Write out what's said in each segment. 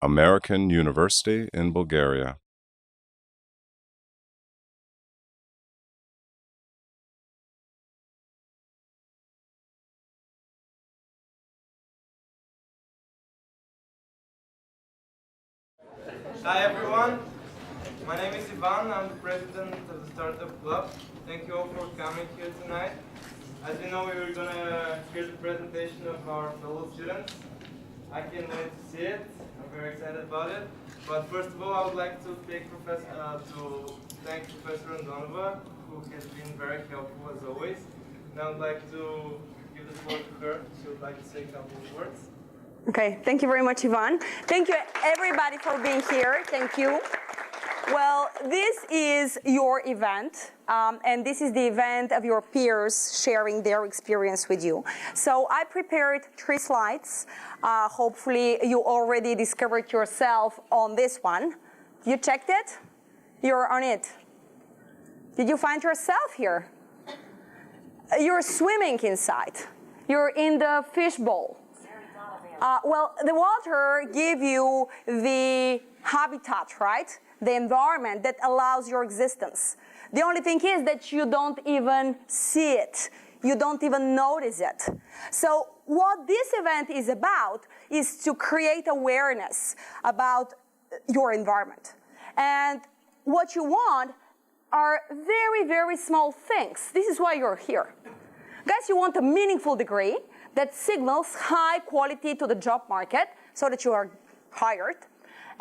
American University in Bulgaria. Hi everyone, my name is Ivan, I'm the president of the StartUP Club. Thank you all for coming here tonight. As you know, we were going to hear the presentation of our fellow students. I can't wait to see it, I'm very excited about it. But first of all, I would like to thank Professor Andonova, who has been very helpful as always. And I would like to give the floor to her. She would like to say a couple of words. Okay, thank you very much, Ivan. Thank you, everybody, for being here. Thank you. Well, this is your event, and this is the event of your peers sharing their experience with you. So I prepared 3 slides. Hopefully, you already discovered yourself on this one. You checked it? You're on it. Did you find yourself here? You're swimming inside. You're in the fishbowl. Well, the water gives you the habitat, right? The environment that allows your existence. The only thing is that you don't even see it. You don't even notice it. So what this event is about is to create awareness about your environment. And what you want are very, very small things. This is why you're here. Guys, you want a meaningful degree that signals high quality to the job market so that you are hired.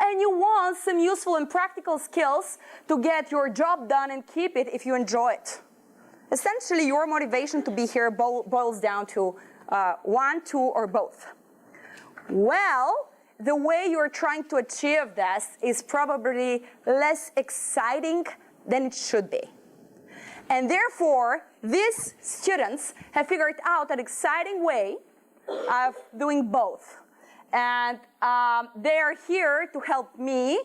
And you want some useful and practical skills to get your job done and keep it if you enjoy it. Essentially, your motivation to be here boils down to 1, 2, or both. Well, the way you're trying to achieve this is probably less exciting than it should be. And therefore, these students have figured out an exciting way of doing both. And they are here to help me,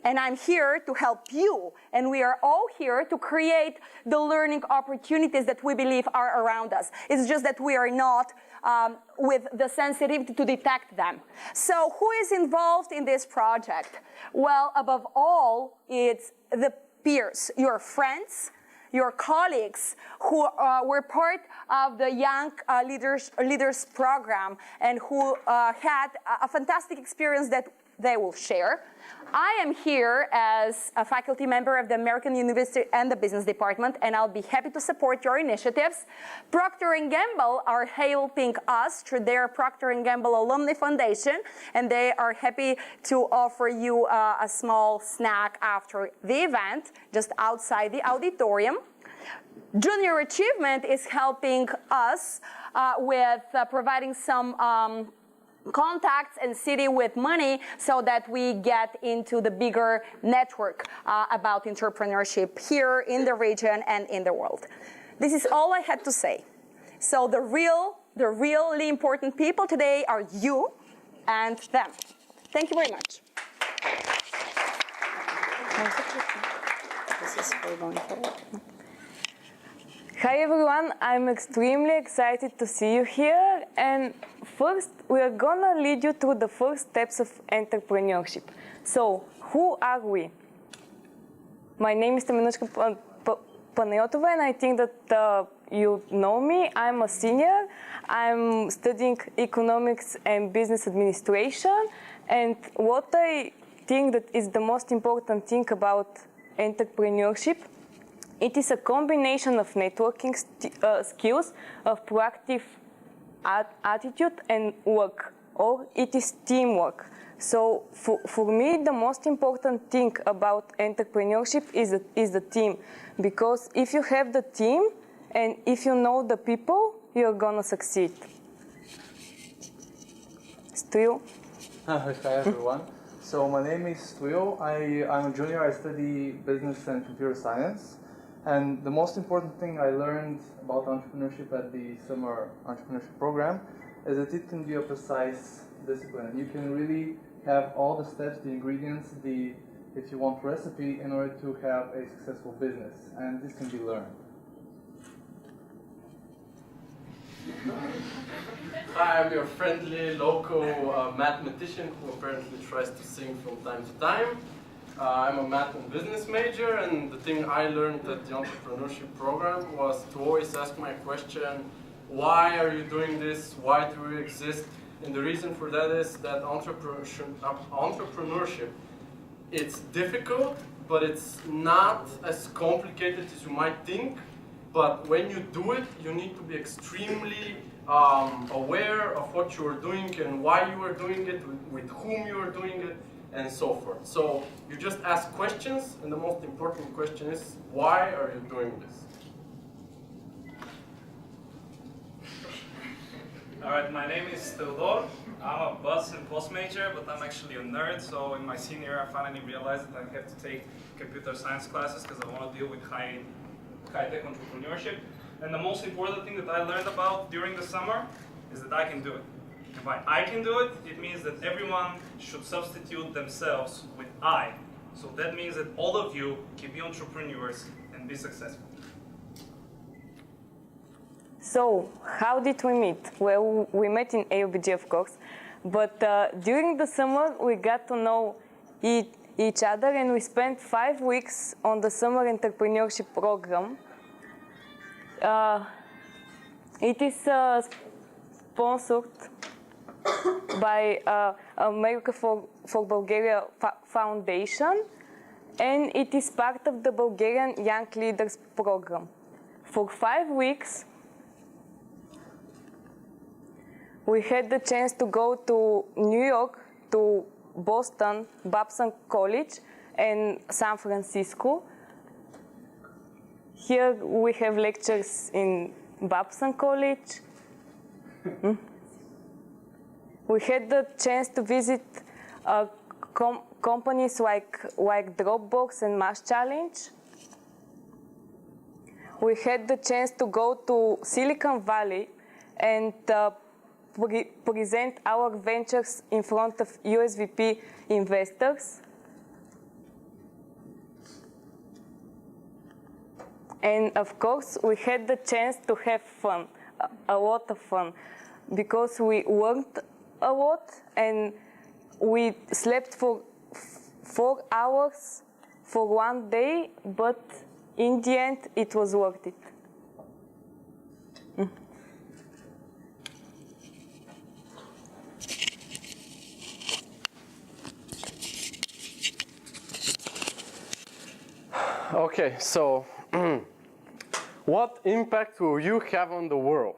and I'm here to help you. And we are all here to create the learning opportunities that we believe are around us. It's just that we are not with the sensitivity to detect them. So who is involved in this project? Well, above all, it's the peers, your friends, your colleagues who were part of the Young Leaders Program and who had a fantastic experience that they will share. I am here as a faculty member of the American University and the Business Department, and I'll be happy to support your initiatives. Procter & Gamble are helping us through their Procter & Gamble Alumni Foundation, and they are happy to offer you a small snack after the event, just outside the auditorium. Junior Achievement is helping us with providing some contacts and city with money so that we get into the bigger network about entrepreneurship here in the region and in the world. This is all I had to say. So the really important people today are you and them. Thank you very much. This is for going forward. Hi everyone, I'm extremely excited to see you here, and first we are gonna lead you through the first steps of entrepreneurship. So, who are we? My name is Dimitrov and I think that you know me. I'm a senior. I'm studying economics and business administration, and what I think that is the most important thing about entrepreneurship, it is a combination of networking skills, of proactive attitude and work, or it is teamwork. So for me, the most important thing about entrepreneurship is the team. Because if you have the team and if you know the people, you're gonna succeed. Stu? Hi everyone. So my name is Stu. I'm a junior. I study business and computer science. And the most important thing I learned about entrepreneurship at the Summer Entrepreneurship Program is that it can be a precise discipline. You can really have all the steps, the ingredients, if you want, recipe in order to have a successful business. And this can be learned. Hi, I'm your friendly local mathematician who apparently tries to sing from time to time. I'm a math and business major, and the thing I learned at the entrepreneurship program was to always ask my question, why are you doing this? Why do we exist? And the reason for that is that entrepreneurship, it's difficult, but it's not as complicated as you might think. But when you do it, you need to be extremely aware of what you are doing and why you are doing it, with whom you are doing it, and so forth. So you just ask questions, and the most important question is, why are you doing this? All right, my name is Teodor. I'm a bus and post major, but I'm actually a nerd. So in my senior year, I finally realized that I have to take computer science classes because I want to deal with high-tech entrepreneurship. And the most important thing that I learned about during the summer is that I can do it. And by I can do it, it means that everyone should substitute themselves with I. So that means that all of you can be entrepreneurs and be successful. So, how did we meet? Well, we met in AUBG, of course, but during the summer, we got to know each other, and we spent 5 weeks on the Summer Entrepreneurship Program. It is sponsored by America for Bulgaria Foundation, and it is part of the Bulgarian Young Leaders Program. For 5 weeks, we had the chance to go to New York, to Boston, Babson College, and San Francisco. Here we have lectures in Babson College. We had the chance to visit companies like Dropbox and Mass Challenge. We had the chance to go to Silicon Valley and present our ventures in front of USVP investors. And of course, we had the chance to have fun, a lot of fun, because we worked a lot and we slept for 4 hours for 1 day, but in the end, it was worth it. Okay, so what impact will you have on the world?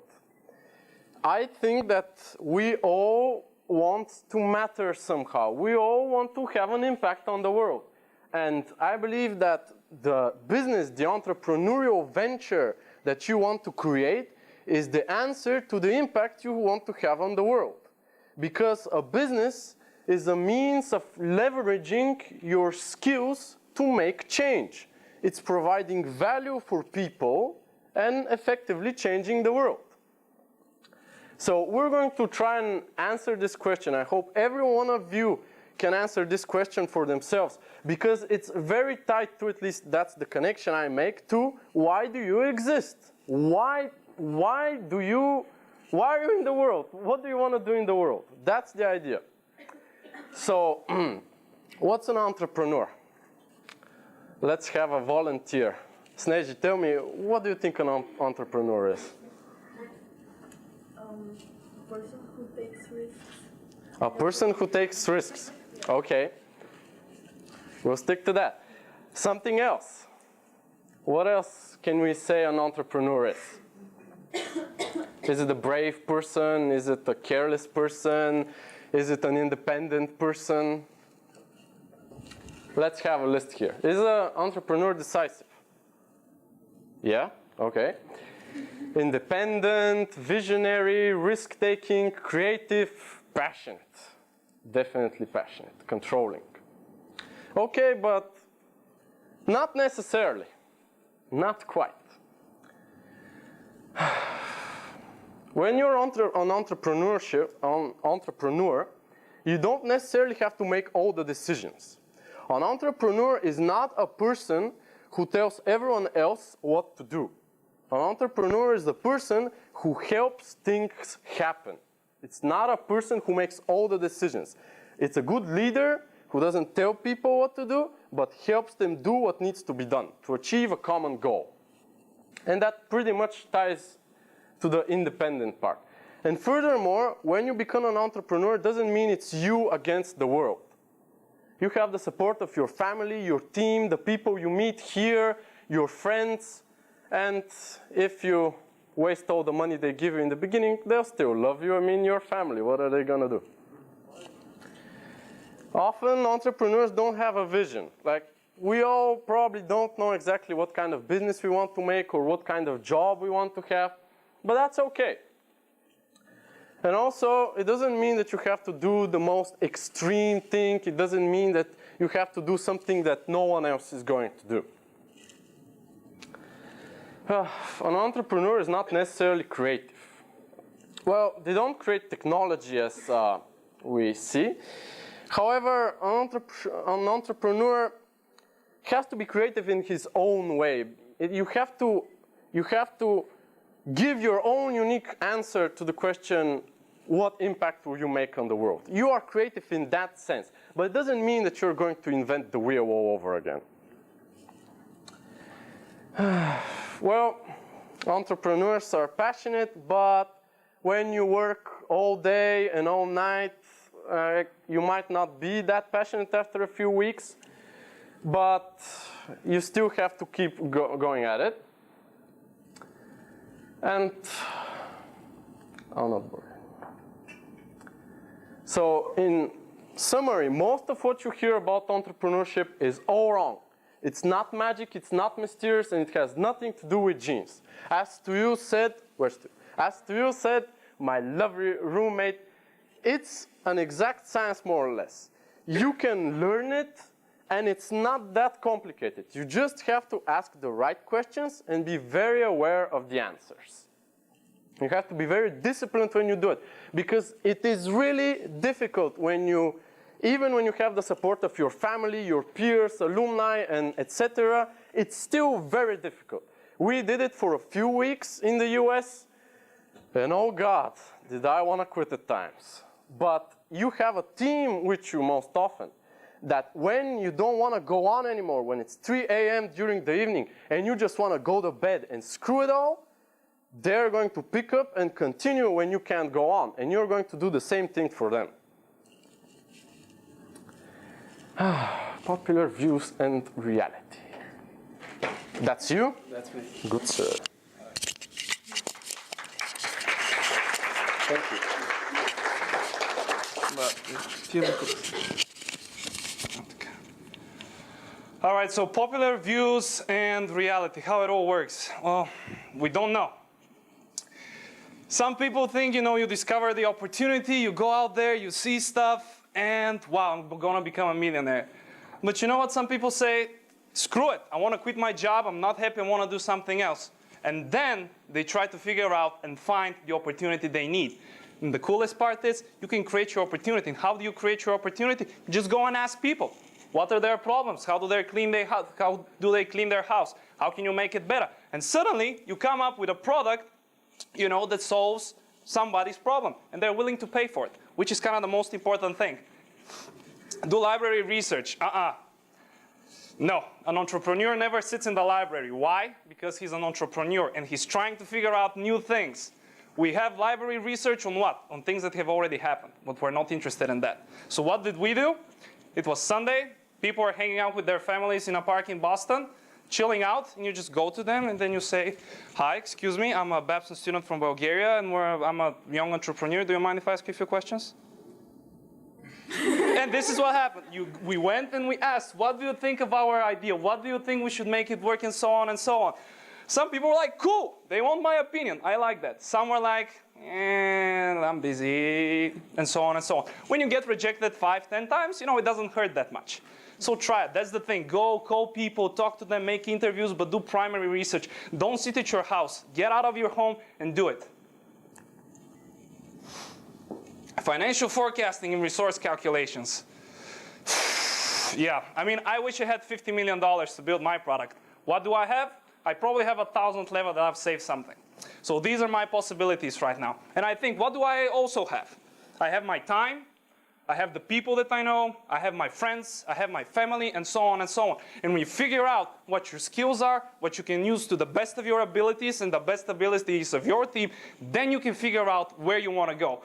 I think that we all want to matter somehow. We all want to have an impact on the world. And I believe that the business, the entrepreneurial venture that you want to create is the answer to the impact you want to have on the world. Because a business is a means of leveraging your skills to make change. It's providing value for people and effectively changing the world. So we're going to try and answer this question. I hope every one of you can answer this question for themselves, because it's very tied to, at least that's the connection I make, to why do you exist? Why are you in the world? What do you want to do in the world? That's the idea. So what's an entrepreneur? Let's have a volunteer. Sneji, tell me, what do you think an entrepreneur is? A person who takes risks. A person who takes risks. Okay. We'll stick to that. Something else. What else can we say an entrepreneur is? Is it a brave person? Is it a careless person? Is it an independent person? Let's have a list here. Is an entrepreneur decisive? Yeah? Okay. Independent, visionary, risk-taking, creative, passionate. Definitely passionate, controlling. Okay, but not necessarily. Not quite. When you're an entrepreneur, you don't necessarily have to make all the decisions. An entrepreneur is not a person who tells everyone else what to do. An entrepreneur is the person who helps things happen. It's not a person who makes all the decisions. It's a good leader who doesn't tell people what to do, but helps them do what needs to be done to achieve a common goal. And that pretty much ties to the independent part. And furthermore, when you become an entrepreneur, it doesn't mean it's you against the world. You have the support of your family, your team, the people you meet here, your friends, and if you waste all the money they give you in the beginning, they'll still love you. I mean, your family, what are they gonna do? Often, entrepreneurs don't have a vision. Like, we all probably don't know exactly what kind of business we want to make or what kind of job we want to have, but that's okay. And also, it doesn't mean that you have to do the most extreme thing. It doesn't mean that you have to do something that no one else is going to do. An entrepreneur is not necessarily creative. Well, they don't create technology as we see. However, an entrepreneur has to be creative in his own way. You have to give your own unique answer to the question, what impact will you make on the world? You are creative in that sense, but it doesn't mean that you're going to invent the wheel all over again. Well, entrepreneurs are passionate, but when you work all day and all night, you might not be that passionate after a few weeks, but you still have to keep going at it. And I'll not bore you. So in summary, most of what you hear about entrepreneurship is all wrong. It's not magic, it's not mysterious, and it has nothing to do with genes. As Teodor said, my lovely roommate, it's an exact science more or less. You can learn it, and it's not that complicated. You just have to ask the right questions and be very aware of the answers. You have to be very disciplined when you do it, because it is really difficult even when you have the support of your family, your peers, alumni, and etc., it's still very difficult. We did it for a few weeks in the US, and oh God, did I want to quit at times. But you have a team with you most often, that when you don't want to go on anymore, when it's 3 a.m. during the evening, and you just want to go to bed and screw it all, they're going to pick up and continue when you can't go on, and you're going to do the same thing for them. Popular views and reality. That's you? That's me. Good, sir. Thank you. All right, so popular views and reality, how it all works. Well, we don't know. Some people think, you discover the opportunity, you go out there, you see stuff, and wow, I'm gonna become a millionaire. But you know what some people say? Screw it, I wanna quit my job, I'm not happy, I wanna do something else. And then they try to figure out and find the opportunity they need. And the coolest part is, you can create your opportunity. And how do you create your opportunity? Just go and ask people. What are their problems? How do they clean their house? How do they clean their house? How can you make it better? And suddenly, you come up with a product, that solves somebody's problem. And they're willing to pay for it, which is kind of the most important thing. Do library research. No, an entrepreneur never sits in the library. Why? Because he's an entrepreneur, and he's trying to figure out new things. We have library research on what? On things that have already happened, but we're not interested in that. So what did we do? It was Sunday. People were hanging out with their families in a park in Boston, chilling out, and you just go to them, and then you say, hi, excuse me, I'm a Babson student from Bulgaria, and I'm a young entrepreneur. Do you mind if I ask you a few questions? And this is what happened. We went and we asked, what do you think of our idea? What do you think we should make it work, and so on and so on. Some people were like, cool, they want my opinion. I like that. Some were like, I'm busy, and so on and so on. When you get rejected 5, 10 times, it doesn't hurt that much. So try it. That's the thing. Go, call people, talk to them, make interviews, but do primary research. Don't sit at your house. Get out of your home and do it. Financial forecasting and resource calculations. Yeah, I wish I had $50 million to build my product. What do I have? I probably have 1,000 level that I've saved something. So these are my possibilities right now. And I think, what do I also have? I have my time, I have the people that I know, I have my friends, I have my family, and so on and so on. And when you figure out what your skills are, what you can use to the best of your abilities and the best abilities of your team, then you can figure out where you want to go.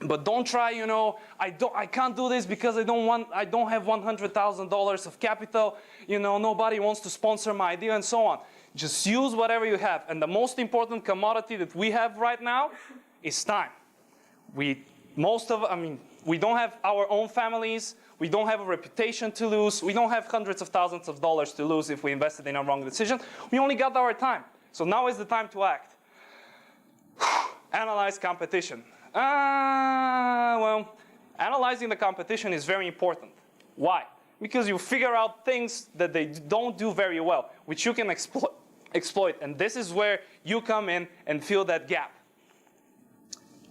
But don't try, you know, I can't do this because I don't have $100,000 of capital. You know, nobody wants to sponsor my idea and so on. Just use whatever you have. And the most important commodity that we have right now is time. We don't have our own families. We don't have a reputation to lose. We don't have hundreds of thousands of dollars to lose if we invested in a wrong decision. We only got our time. So now is the time to act. Analyze competition. Well, analyzing the competition is very important. Why? Because you figure out things that they don't do very well, which you can exploit. And this is where you come in and fill that gap.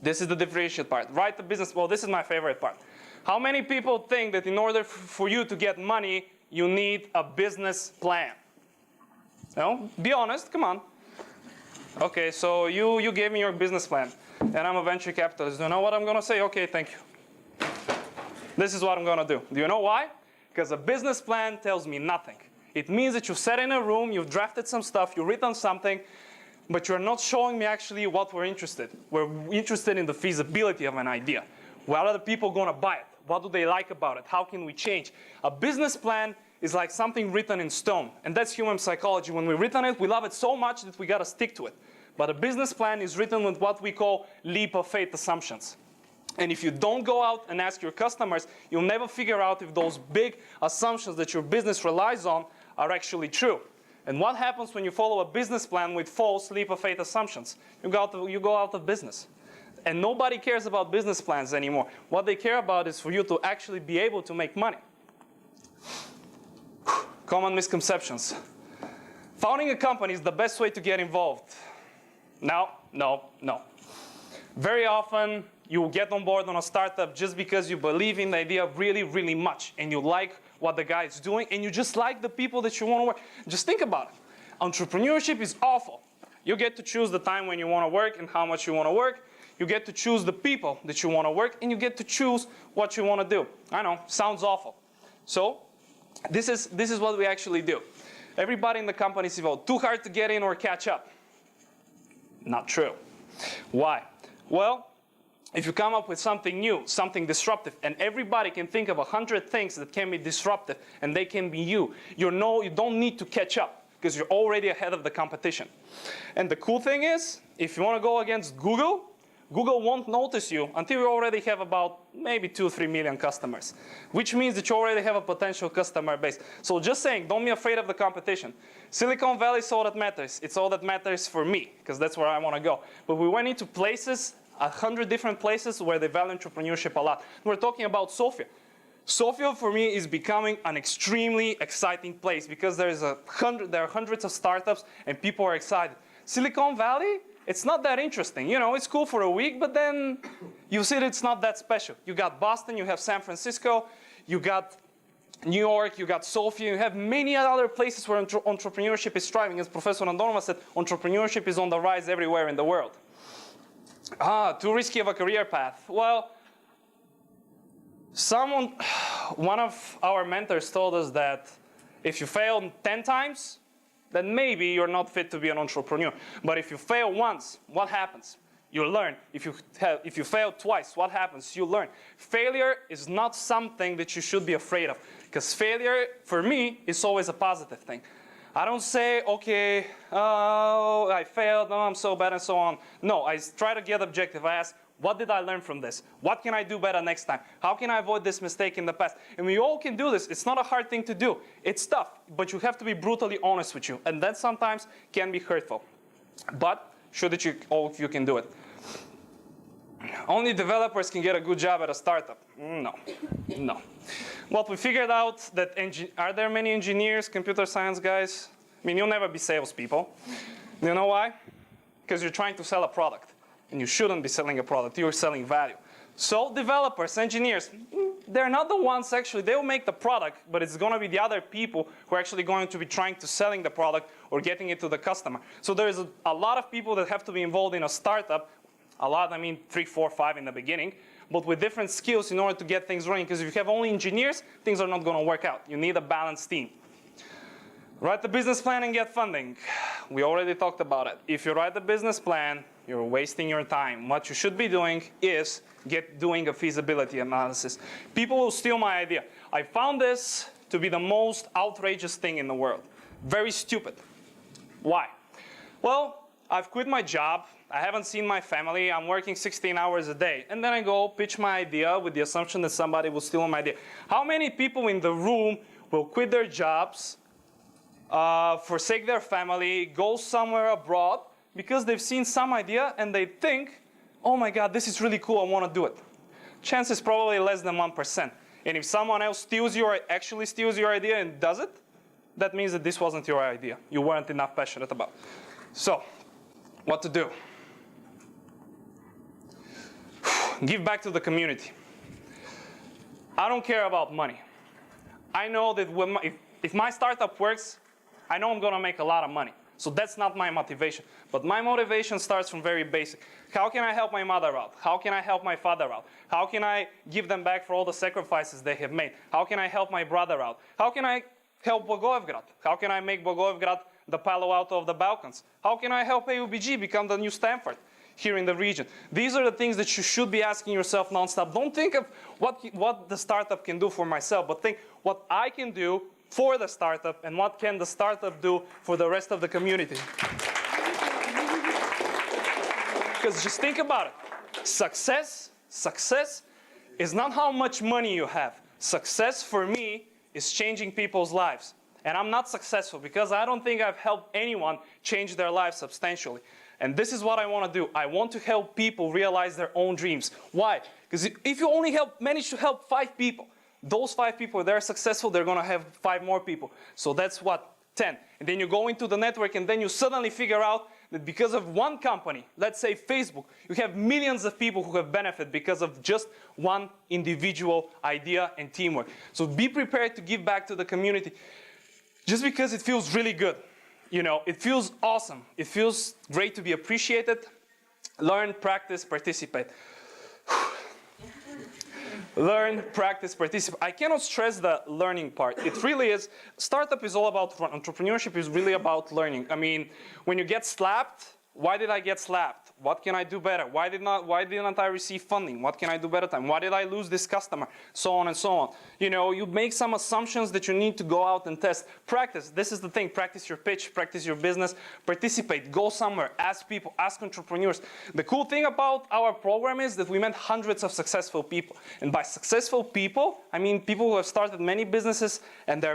This is the differentiate part. Write the business. Well, this is my favorite part. How many people think that in order for you to get money, you need a business plan? No? Be honest. Come on. Okay, so you gave me your business plan, and I'm a venture capitalist. Do you know what I'm going to say? Okay, thank you. This is what I'm going to do. Do you know why? Because a business plan tells me nothing. It means that you've sat in a room, you've drafted some stuff, you've written something, but you're not showing me actually what we're interested in. We're interested in the feasibility of an idea. What are the people going to buy it? What do they like about it? How can we change? A business plan is like something written in stone. And that's human psychology. When we've written it, we love it so much that we got to stick to it. But a business plan is written with what we call leap of faith assumptions. And if you don't go out and ask your customers, you'll never figure out if those big assumptions that your business relies on are actually true. And what happens when you follow a business plan with false leap of faith assumptions? You go out of business. And nobody cares about business plans anymore. What they care about is for you to actually be able to make money. Common misconceptions. Founding a company is the best way to get involved. No, no, no. Very often, you get on board on a startup just because you believe in the idea really, really much. And you like what the guy is doing. And you just like the people that you want to work. Just think about it. Entrepreneurship is awful. You get to choose the time when you want to work and how much you want to work. You get to choose the people that you want to work. And you get to choose what you want to do. I know, sounds awful. So this is what we actually do. Everybody in the company is either too hard to get in or catch up. Not true. Why? Well, if you come up with something new, something disruptive, and everybody can think of 100 things that can be disruptive, and they can be you don't need to catch up because you're already ahead of the competition. And the cool thing is, if you want to go against Google, Google won't notice you until you already have about maybe 2 or 3 million customers, which means that you already have a potential customer base. So just saying, don't be afraid of the competition. Silicon Valley is all that matters. It's all that matters for me, because that's where I want to go. But we went into places, 100 different places where they value entrepreneurship a lot. We're talking about Sofia. Sofia, for me, is becoming an extremely exciting place because there are hundreds of startups and people are excited. Silicon Valley, it's not that interesting. You know, it's cool for a week, but then you see that it's not that special. You got Boston, you have San Francisco, you got New York, you got Sofia, you have many other places where entrepreneurship is thriving. As Professor Andorma said, entrepreneurship is on the rise everywhere in the world. Too risky of a career path. Well, one of our mentors told us that if you fail 10 times, then maybe you're not fit to be an entrepreneur. But if you fail once, what happens? You learn. If you fail twice, what happens? You learn. Failure is not something that you should be afraid of. Because failure, for me, is always a positive thing. I don't say, okay, oh, I failed, oh, I'm so bad, and so on. No, I try to get objective. I ask, what did I learn from this? What can I do better next time? How can I avoid this mistake in the past? And we all can do this. It's not a hard thing to do. It's tough, but you have to be brutally honest with you. And that sometimes can be hurtful. But sure that all of you can do it. Only developers can get a good job at a startup. No, no. What we figured out that, are there many engineers, computer science guys? I mean, you'll never be salespeople. You know why? Because you're trying to sell a product. And you shouldn't be selling a product. You're selling value. So developers, engineers, they're not the ones actually, they'll make the product, but it's gonna be the other people who are actually going to be trying to selling the product or getting it to the customer. So there's a lot of people that have to be involved in a startup. A lot, I mean 3, 4, 5 in the beginning, but with different skills in order to get things running. Because if you have only engineers, things are not gonna work out. You need a balanced team. Write the business plan and get funding. We already talked about it. If you write the business plan, you're wasting your time. What you should be doing is doing a feasibility analysis. People will steal my idea. I found this to be the most outrageous thing in the world. Very stupid. Why? Well, I've quit my job. I haven't seen my family. I'm working 16 hours a day. And then I go pitch my idea with the assumption that somebody will steal my idea. How many people in the room will quit their jobs, forsake their family, go somewhere abroad because they've seen some idea and they think, oh my God, this is really cool, I want to do it? Chance is probably less than 1%. And if someone else actually steals your idea and does it, that means that this wasn't your idea. You weren't enough passionate about it. So, what to do? Give back to the community. I don't care about money. I know that if my startup works, I know I'm going to make a lot of money. So that's not my motivation. But my motivation starts from very basic. How can I help my mother out? How can I help my father out? How can I give them back for all the sacrifices they have made? How can I help my brother out? How can I help Blagoevgrad? How can I make Blagoevgrad the Palo Alto of the Balkans? How can I help AUBG become the new Stanford here in the region? These are the things that you should be asking yourself nonstop. Don't think of what the startup can do for myself, but think what I can do for the startup and what can the startup do for the rest of the community. Because just think about it. Success is not how much money you have. Success for me is changing people's lives. And I'm not successful because I don't think I've helped anyone change their lives substantially. And this is what I want to do. I want to help people realize their own dreams. Why? Because if you only manage to help 5 people, those 5 people, if they're successful, they're going to have 5 more people. So that's what? 10. And then you go into the network and then you suddenly figure out that because of one company, let's say Facebook, you have millions of people who have benefited because of just one individual idea and teamwork. So be prepared to give back to the community just because it feels really good. You know, it feels awesome. It feels great to be appreciated. Learn, practice, participate. Learn, practice, participate. I cannot stress the learning part. It really is. Startup is all about fun. Entrepreneurship is really about learning. I mean, when you get slapped, why did I get slapped? What can I do better? Why didn't I receive funding? What can I do better time? Why did I lose this customer? So on and so on. You know, you make some assumptions that you need to go out and test. Practice. This is the thing. Practice your pitch. Practice your business. Participate. Go somewhere. Ask people. Ask entrepreneurs. The cool thing about our program is that we met hundreds of successful people. And by successful people, I mean people who have started many businesses and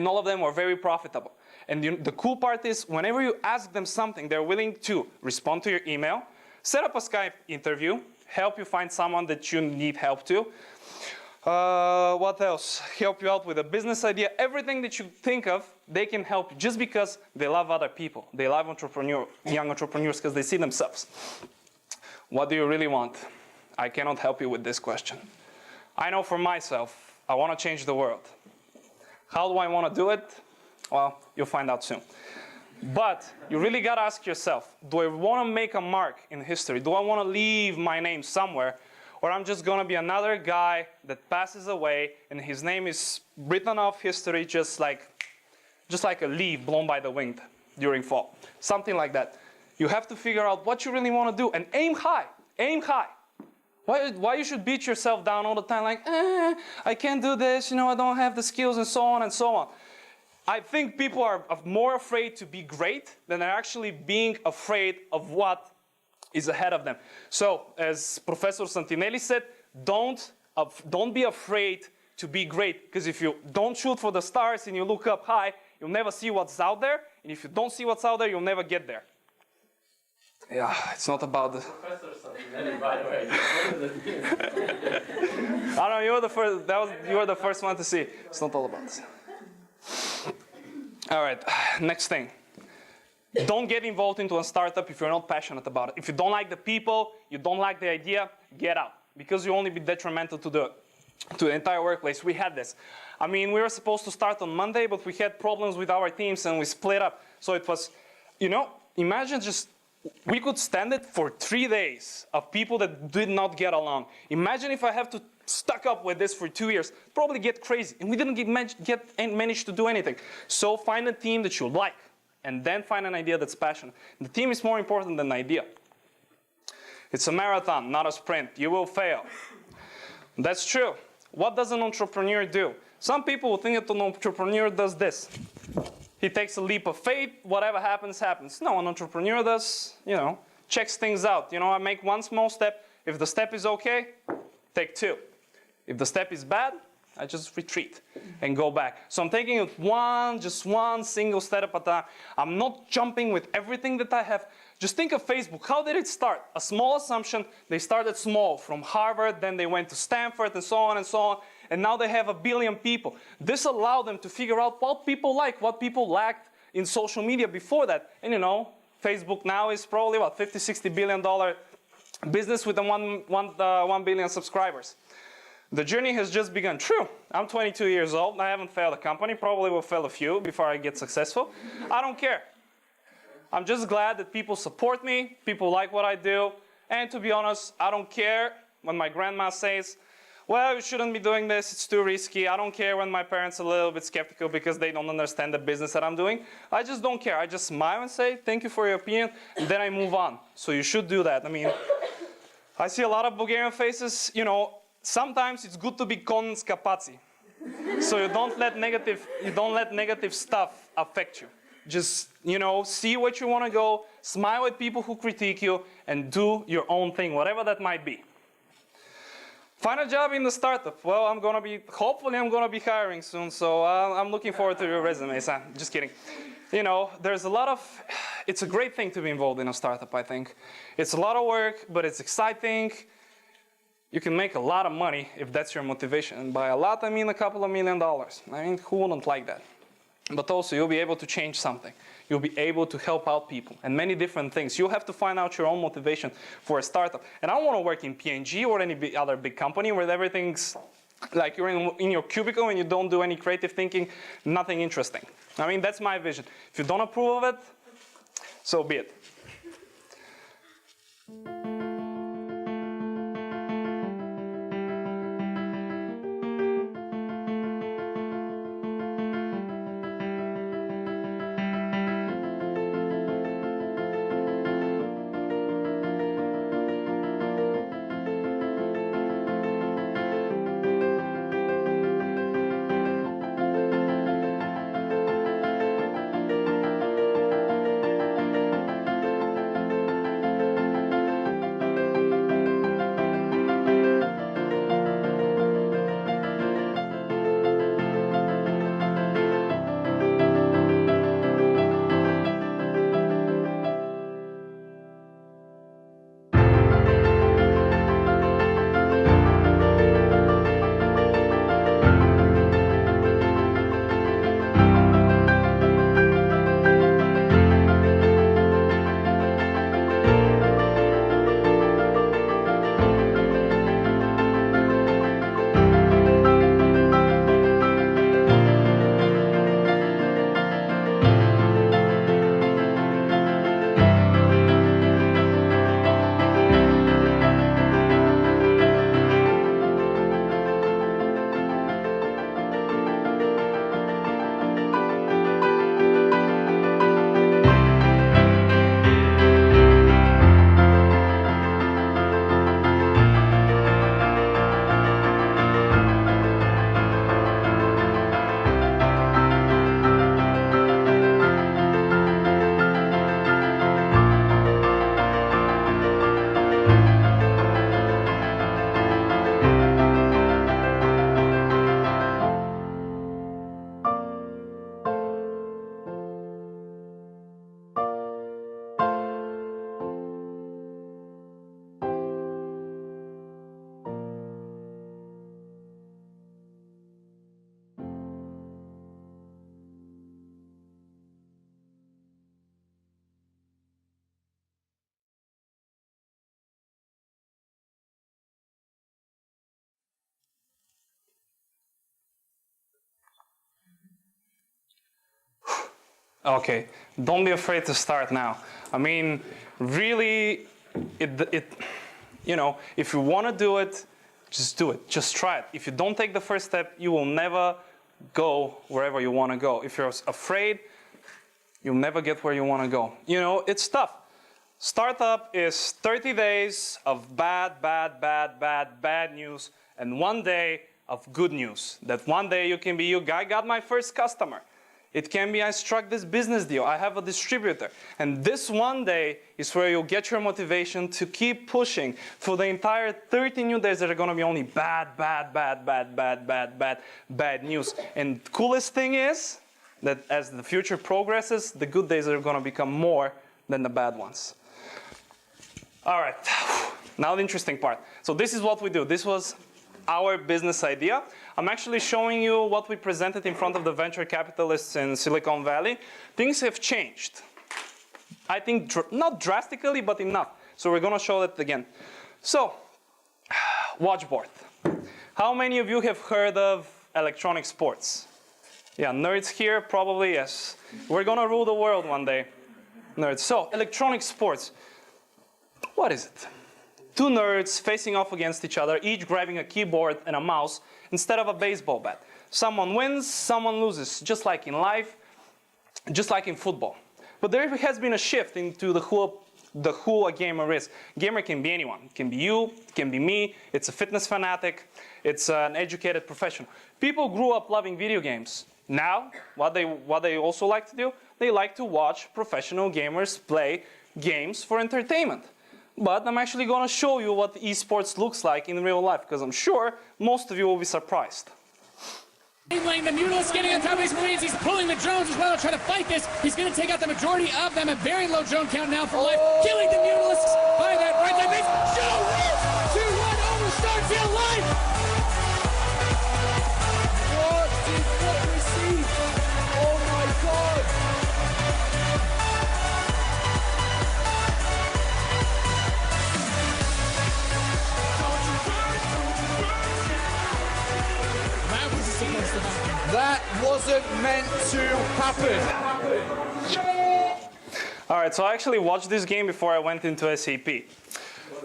all of them are very profitable. And the cool part is, whenever you ask them something, they're willing to respond to your email, set up a Skype interview, help you find someone that you need help to. What else? Help you out with a business idea. Everything that you think of, they can help you just because they love other people. They love young entrepreneurs because they see themselves. What do you really want? I cannot help you with this question. I know for myself, I want to change the world. How do I want to do it? Well, you'll find out soon. But you really got to ask yourself, do I want to make a mark in history? Do I want to leave my name somewhere? Or I'm just going to be another guy that passes away and his name is written off history just like a leaf blown by the wind during fall. Something like that. You have to figure out what you really want to do and aim high. Aim high. Why you should beat yourself down all the time like, I can't do this, I don't have the skills and so on and so on. I think people are more afraid to be great than they're actually being afraid of what is ahead of them. So, as Professor Santinelli said, don't be afraid to be great. Because if you don't shoot for the stars and you look up high, you'll never see what's out there. And if you don't see what's out there, you'll never get there. Yeah, it's not about the... Professor Santinelli, by the way. I don't know, you were the first one to see. It's not all about this. All right, next thing. Don't get involved into a startup if you're not passionate about it. If you don't like the people, you don't like the idea, get out. Because you'll only be detrimental to to the entire workplace. We had this. I mean, we were supposed to start on Monday, but we had problems with our teams and we split up. So it was, you know, imagine just, we could stand it for 3 days of people that did not get along. Imagine if I have to stuck up with this for 2 years, probably get crazy. And we didn't manage to do anything. So find a team that you like, and then find an idea that's passionate. The team is more important than the idea. It's a marathon, not a sprint. You will fail. That's true. What does an entrepreneur do? Some people will think that an entrepreneur does this. He takes a leap of faith, whatever happens, happens. No, an entrepreneur does, you know, checks things out. You know, I make one small step. If the step is okay, take 2. If the step is bad, I just retreat and go back. So I'm taking it just one single step at a time. I'm not jumping with everything that I have. Just think of Facebook. How did it start? A small assumption. They started small from Harvard, then they went to Stanford and so on and so on. And now they have 1 billion people. This allowed them to figure out what people like, what people lacked in social media before that. And you know, Facebook now is probably, what, $50, $60 billion business with 1 billion subscribers. The journey has just begun. True, I'm 22 years old. I haven't failed a company. Probably will fail a few before I get successful. I don't care. I'm just glad that people support me, people like what I do. And to be honest, I don't care when my grandma says, well, you shouldn't be doing this, it's too risky. I don't care when my parents are a little bit skeptical because they don't understand the business that I'm doing. I just don't care. I just smile and say, thank you for your opinion, and then I move on. So you should do that. I mean, I see a lot of Bulgarian faces, you know, sometimes it's good to be konc kapaci. So you don't let negative stuff affect you. Just, you know, see what you want to go, smile at people who critique you, and do your own thing, whatever that might be. Find a job in the startup. Well, hopefully I'm going to be hiring soon, so I'm looking forward to your resumes. Just kidding. You know, it's a great thing to be involved in a startup, I think. It's a lot of work, but it's exciting. You can make a lot of money if that's your motivation. And by a lot, I mean a couple of $1 million. I mean, who wouldn't like that? But also, you'll be able to change something. You'll be able to help out people and many different things. You'll have to find out your own motivation for a startup. And I don't want to work in P&G or any other big company where everything's like you're in your cubicle and you don't do any creative thinking, nothing interesting. I mean, that's my vision. If you don't approve of it, so be it. Okay, don't be afraid to start now. I mean, really, you know, if you want to do it, just do it. Just try it. If you don't take the first step, you will never go wherever you want to go. If you're afraid, you'll never get where you want to go. You know, it's tough. Startup is 30 days of bad news and 1 day of good news. That one day you can be, I got my first customer. It can be, I struck this business deal. I have a distributor. And this one day is where you'll get your motivation to keep pushing for the entire 30 new days that are going to be only bad news. And the coolest thing is that as the future progresses, the good days are going to become more than the bad ones. All right, now the interesting part. So this is what we do. This was our business idea. I'm actually showing you what we presented in front of the venture capitalists in Silicon Valley. Things have changed. I think not drastically, but enough. So we're going to show that again. So, watchboard. How many of you have heard of electronic sports? Yeah, nerds here, probably yes. We're going to rule the world one day. Nerds. So, electronic sports. What is it? Two nerds facing off against each other, each grabbing a keyboard and a mouse instead of a baseball bat. Someone wins, someone loses, just like in life, just like in football. But there has been a shift into who a gamer is. Gamer can be anyone. It can be you, it can be me, it's a fitness fanatic, it's an educated professional. People grew up loving video games. Now, what they also like to do, they like to watch professional gamers play games for entertainment. But I'm actually going to show you what eSports looks like in real life, because I'm sure most of you will be surprised. Lane, the Mutalist getting on top of his Marines. He's pulling the drones as well to try to fight this. He's going to take out the majority of them. A very low drone count now for life. Killing the Mutalists by that right side base. Show 2-1 over Starfield Life. What we see? Oh my God. That wasn't meant to happen. All right, so I actually watched this game before I went into SAP.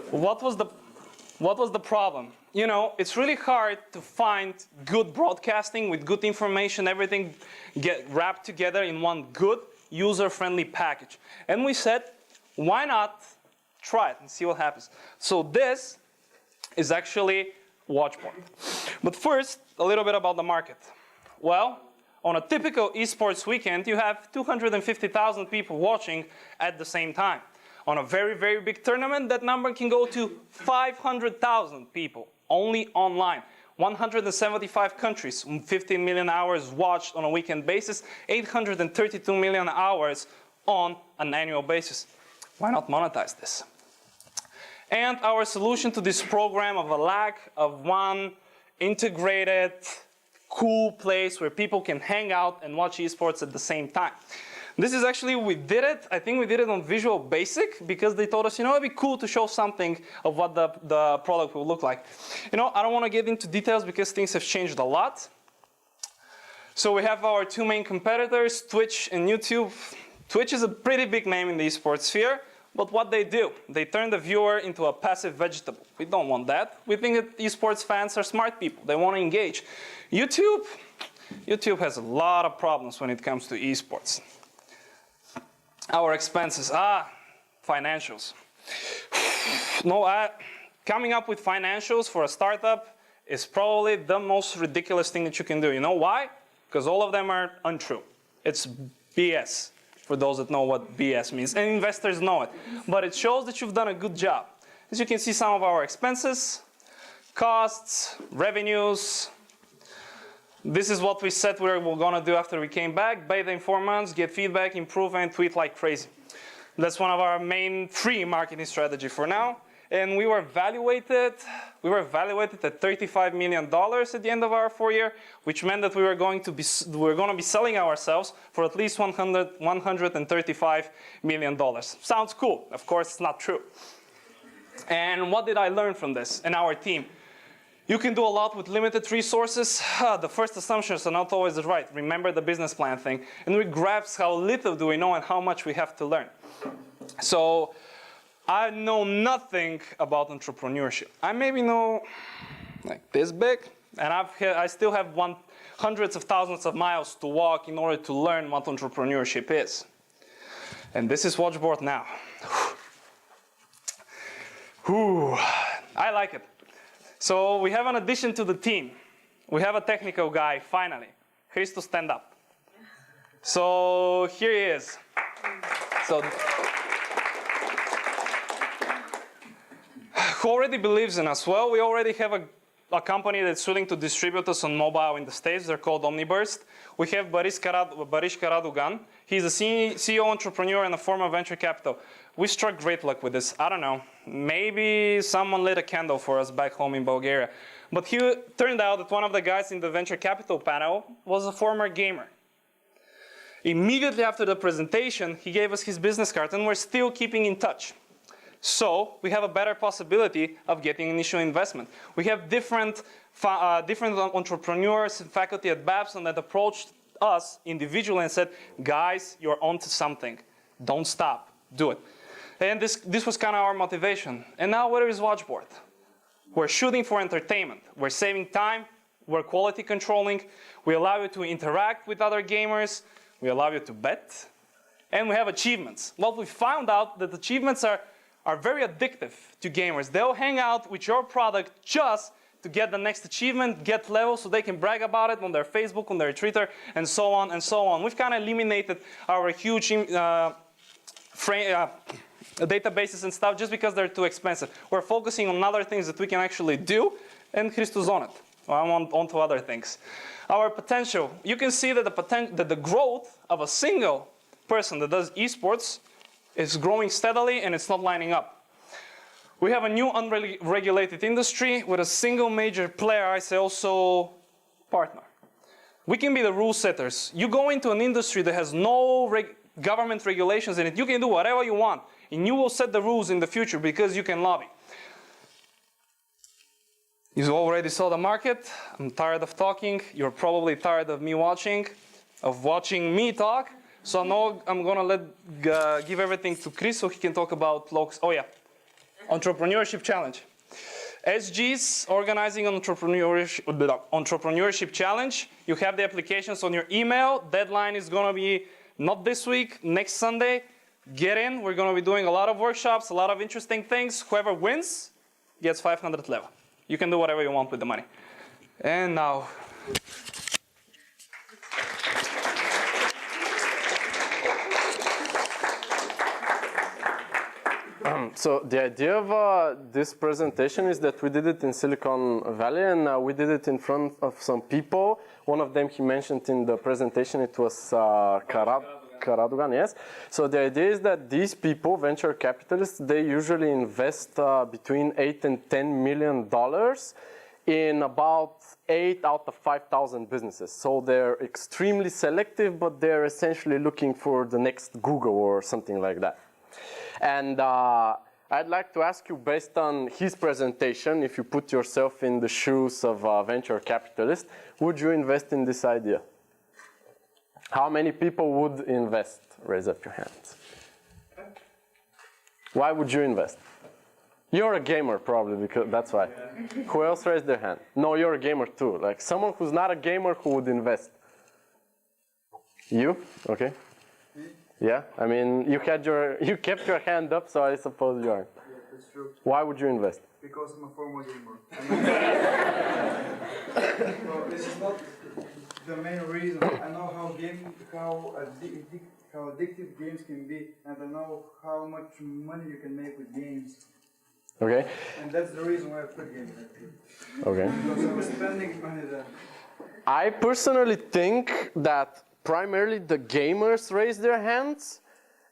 What was the problem? You know, it's really hard to find good broadcasting with good information, everything get wrapped together in one good, user-friendly package. And we said, why not try it and see what happens? So this is actually watchboard. But first, a little bit about the market. Well, on a typical esports weekend, you have 250,000 people watching at the same time. On a very, very big tournament, that number can go to 500,000 people, only online. 175 countries, 15 million hours watched on a weekend basis, 832 million hours on an annual basis. Why not monetize this? And our solution to this program of a lack of one integrated, cool place where people can hang out and watch esports at the same time. This is actually, we did it, I think we did it on Visual Basic because they told us, you know, it'd be cool to show something of what the product will look like. You know, I don't want to get into details because things have changed a lot. So we have our two main competitors, Twitch and YouTube. Twitch is a pretty big name in the esports sphere. But what they do, they turn the viewer into a passive vegetable. We don't want that. We think that esports fans are smart people. They want to engage. YouTube has a lot of problems when it comes to esports. Our expenses, financials. Coming up with financials for a startup is probably the most ridiculous thing that you can do. You know why? Because all of them are untrue. It's BS. For those that know what BS means, and investors know it. But it shows that you've done a good job. As you can see, some of our expenses, costs, revenues. This is what we said we were going to do after we came back. Beta in 4 months, get feedback, improve, and tweet like crazy. That's one of our main free marketing strategy for now. And we were evaluated at $35 million at the end of our 4-year, which meant that we were going to be selling ourselves for at least $135 million. Sounds cool. Of course, it's not true. And what did I learn from this and our team? You can do a lot with limited resources. The first assumptions are not always right. Remember the business plan thing. And we grasp how little do we know and how much we have to learn. So I know nothing about entrepreneurship. I maybe know like this big, and I still have hundreds of thousands of miles to walk in order to learn what entrepreneurship is. And this is Watchboard now. Whew. I like it. So we have an addition to the team. We have a technical guy, finally. Kristo, stand up. So here he is. So, who already believes in us? Well, we already have a company that's willing to distribute us on mobile in the States. They're called Omniburst. We have Barish Karadugan. He's a CEO entrepreneur and a former venture capital. We struck great luck with this. I don't know. Maybe someone lit a candle for us back home in Bulgaria. But it turned out that one of the guys in the venture capital panel was a former gamer. Immediately after the presentation, he gave us his business card, and we're still keeping in touch. So we have a better possibility of getting initial investment. We have different entrepreneurs and faculty at Babson that approached us individually and said, guys, you're onto something. Don't stop. Do it. And this was kind of our motivation. And now where is Watchboard? We're shooting for entertainment. We're saving time. We're quality controlling. We allow you to interact with other gamers. We allow you to bet. And we have achievements. What we found out that achievements are very addictive to gamers. They'll hang out with your product just to get the next achievement, get levels, so they can brag about it on their Facebook, on their Twitter, and so on and so on. We've kind of eliminated our huge databases and stuff just because they're too expensive. We're focusing on other things that we can actually do, and Christo's on it. Well, I'm on to other things. Our potential. You can see that the growth of a single person that does eSports is growing steadily, and it's not lining up. We have a new unregulated industry with a single major player, I say also partner. We can be the rule setters. You go into an industry that has no government regulations in it, you can do whatever you want, and you will set the rules in the future because you can lobby. You already saw the market. I'm tired of talking. You're probably tired of me watching me talk. So now I'm gonna give everything to Chris so he can talk about Entrepreneurship Challenge. SG's organizing an entrepreneurship challenge. You have the applications on your email. Deadline is gonna be not this week, next Sunday. Get in. We're gonna be doing a lot of workshops, a lot of interesting things. Whoever wins gets 500 level. You can do whatever you want with the money. And now. So the idea of this presentation is that we did it in Silicon Valley, and we did it in front of some people. One of them he mentioned in the presentation, it was Karadugan, yes. So the idea is that these people, venture capitalists, they usually invest between $8 and $10 million in about 8 out of 5,000 businesses. So they're extremely selective, but they're essentially looking for the next Google or something like that. And I'd like to ask you, based on his presentation, if you put yourself in the shoes of a venture capitalist, would you invest in this idea? How many people would invest? Raise up your hands. Why would you invest? You're a gamer, probably, because that's why. Who else raised their hand? No, you're a gamer too. Like someone who's not a gamer who would invest. You? Okay. Yeah, I mean, you kept your hand up, so I suppose you are. Yeah, that's true. Why would you invest? Because I'm a former gamer. Well, this is not the main reason. I know how addictive games can be, and I know how much money you can make with games. Okay. And that's the reason why I put games. Okay. Because I was spending money there. I personally think that primarily the gamers raise their hands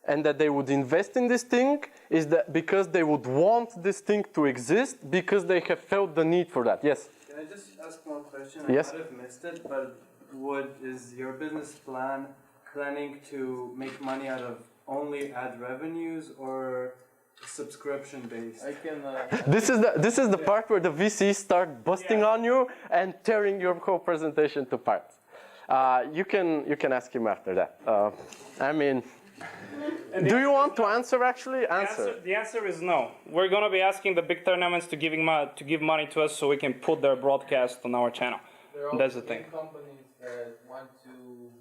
and that they would invest in this thing is that because they would want this thing to exist because they have felt the need for that. Yes? Can I just ask one question? Yes. I might have missed it, but is your business planning to make money out of only ad revenues, or Subscription based. I can. This is the part where the VCs start busting on you and tearing your whole presentation to parts. You can ask him after that. I mean, do you want to answer actually? The answer is no. We're going to be asking the big tournaments to give money to us so we can put their broadcast on our channel. That's the thing. There are companies that want to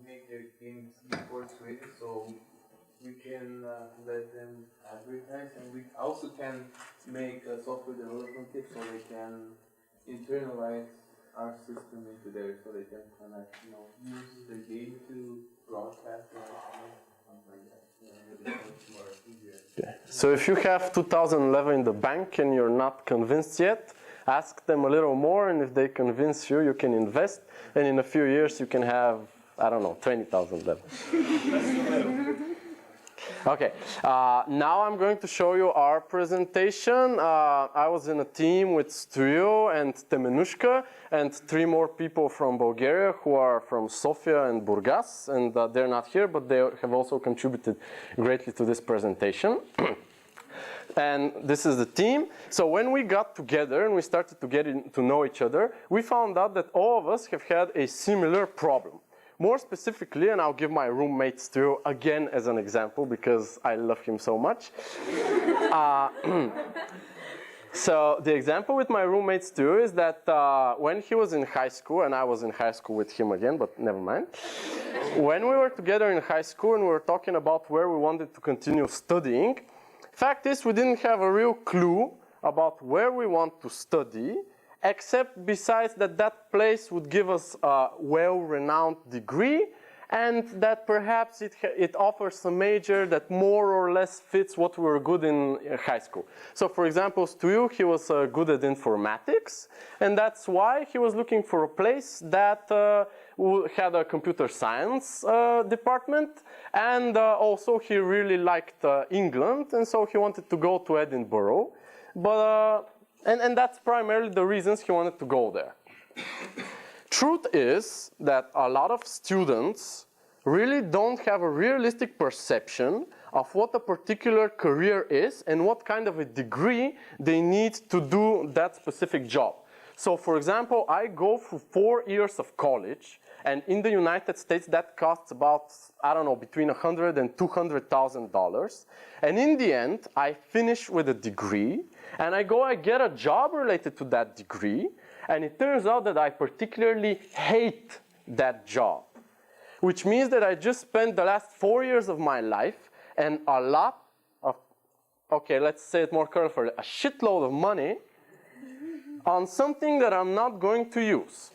make their games eSports ready, so we can let them advertise, and we also can make a software development kit so they can internalize our system into there, so they can kind of use the game to broadcast or something like that. Okay. So if you have 2011 in the bank and you're not convinced yet, ask them a little more, and if they convince you, you can invest, and in a few years you can have, I don't know, 20,000 level. Okay, now I'm going to show you our presentation. I was in a team with Stuyo and Temenushka and 3 more people from Bulgaria who are from Sofia and Burgas, and they're not here, but they have also contributed greatly to this presentation. And this is the team. So when we got together and we started to get to know each other, we found out that all of us have had a similar problem. More specifically, and I'll give my roommate Stu again as an example because I love him so much. So the example with my roommate Stu is that when he was in high school, and I was in high school with him again, but never mind. When we were together in high school and we were talking about where we wanted to continue studying, fact is we didn't have a real clue about where we want to study, except besides that place would give us a well-renowned degree, and that perhaps it offers a major that more or less fits what we were good in high school. So for example, Stu, he was good at informatics, and that's why he was looking for a place that had a computer science department, and also he really liked England, and so he wanted to go to Edinburgh. But and that's primarily the reasons he wanted to go there. Truth is that a lot of students really don't have a realistic perception of what a particular career is and what kind of a degree they need to do that specific job. So for example, I go through 4 years of college, and in the United States that costs about, I don't know, between $100,000 and $200,000. And in the end, I finish with a degree, and I get a job related to that degree, and it turns out that I particularly hate that job. Which means that I just spent the last 4 years of my life and a lot of, okay, let's say it more carefully, a shitload of money on something that I'm not going to use.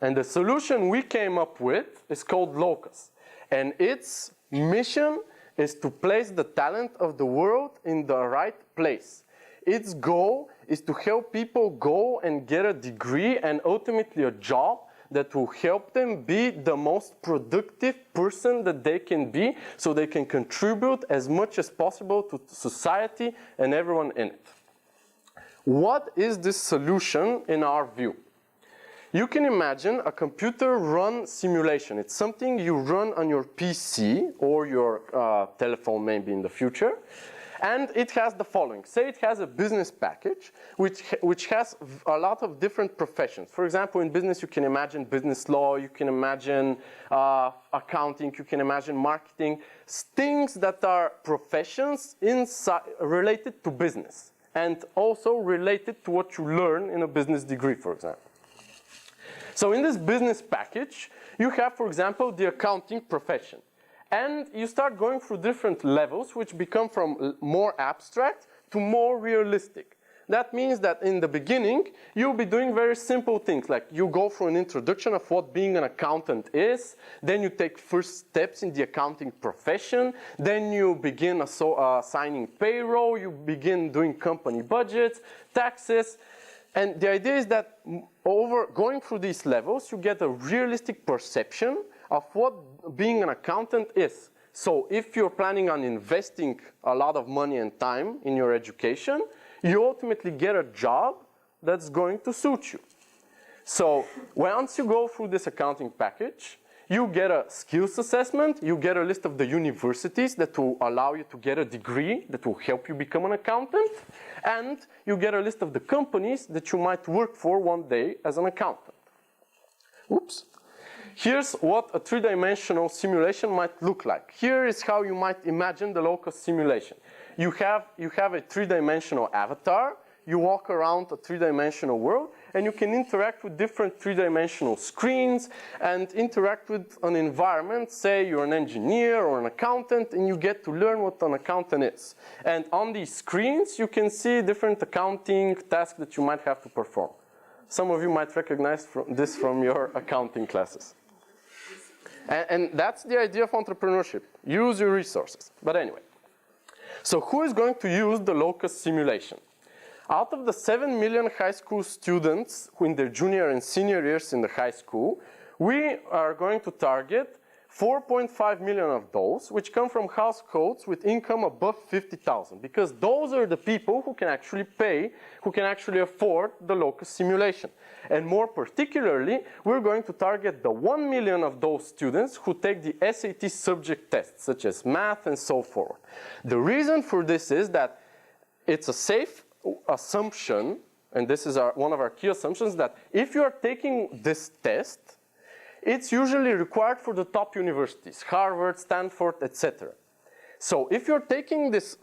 And the solution we came up with is called Locus. And its mission is to place the talent of the world in the right place. Its goal is to help people go and get a degree and ultimately a job that will help them be the most productive person that they can be, so they can contribute as much as possible to society and everyone in it. What is this solution in our view? You can imagine a computer-run simulation. It's something you run on your PC or your telephone maybe in the future. And it has the following. Say it has a business package which has a lot of different professions. For example, in business you can imagine business law, you can imagine accounting, you can imagine marketing, things that are professions related to business and also related to what you learn in a business degree, for example. So in this business package, you have, for example, the accounting profession. And you start going through different levels, which become from more abstract to more realistic. That means that in the beginning, you'll be doing very simple things, like you go through an introduction of what being an accountant is, then you take first steps in the accounting profession, then you begin assigning payroll, you begin doing company budgets, taxes. And the idea is that going through these levels, you get a realistic perception of what being an accountant is. So if you're planning on investing a lot of money and time in your education, you ultimately get a job that's going to suit you. So once you go through this accounting package, You get a skills assessment, you get a list of the universities that will allow you to get a degree that will help you become an accountant, and you get a list of the companies that you might work for one day as an accountant. Oops. Here's what a three-dimensional simulation might look like. Here is how you might imagine the locus simulation. You have a three-dimensional avatar, you walk around a three-dimensional world, and you can interact with different three-dimensional screens and interact with an environment. Say you're an engineer or an accountant, and you get to learn what an accountant is. And on these screens, you can see different accounting tasks that you might have to perform. Some of you might recognize this from your accounting classes. And that's the idea of entrepreneurship. Use your resources. But anyway, so who is going to use the locus simulation? Out of the 7 million high school students who in their junior and senior years in the high school, we are going to target 4.5 million of those, which come from households with income above 50,000, because those are the people who can actually pay, who can actually afford the locus simulation. And more particularly, we're going to target the 1 million of those students who take the SAT subject tests, such as math and so forth. The reason for this is that it's a safe assumption, and this is one of our key assumptions, that if you are taking this test, it's usually required for the top universities, Harvard, Stanford, etc. So if you're taking this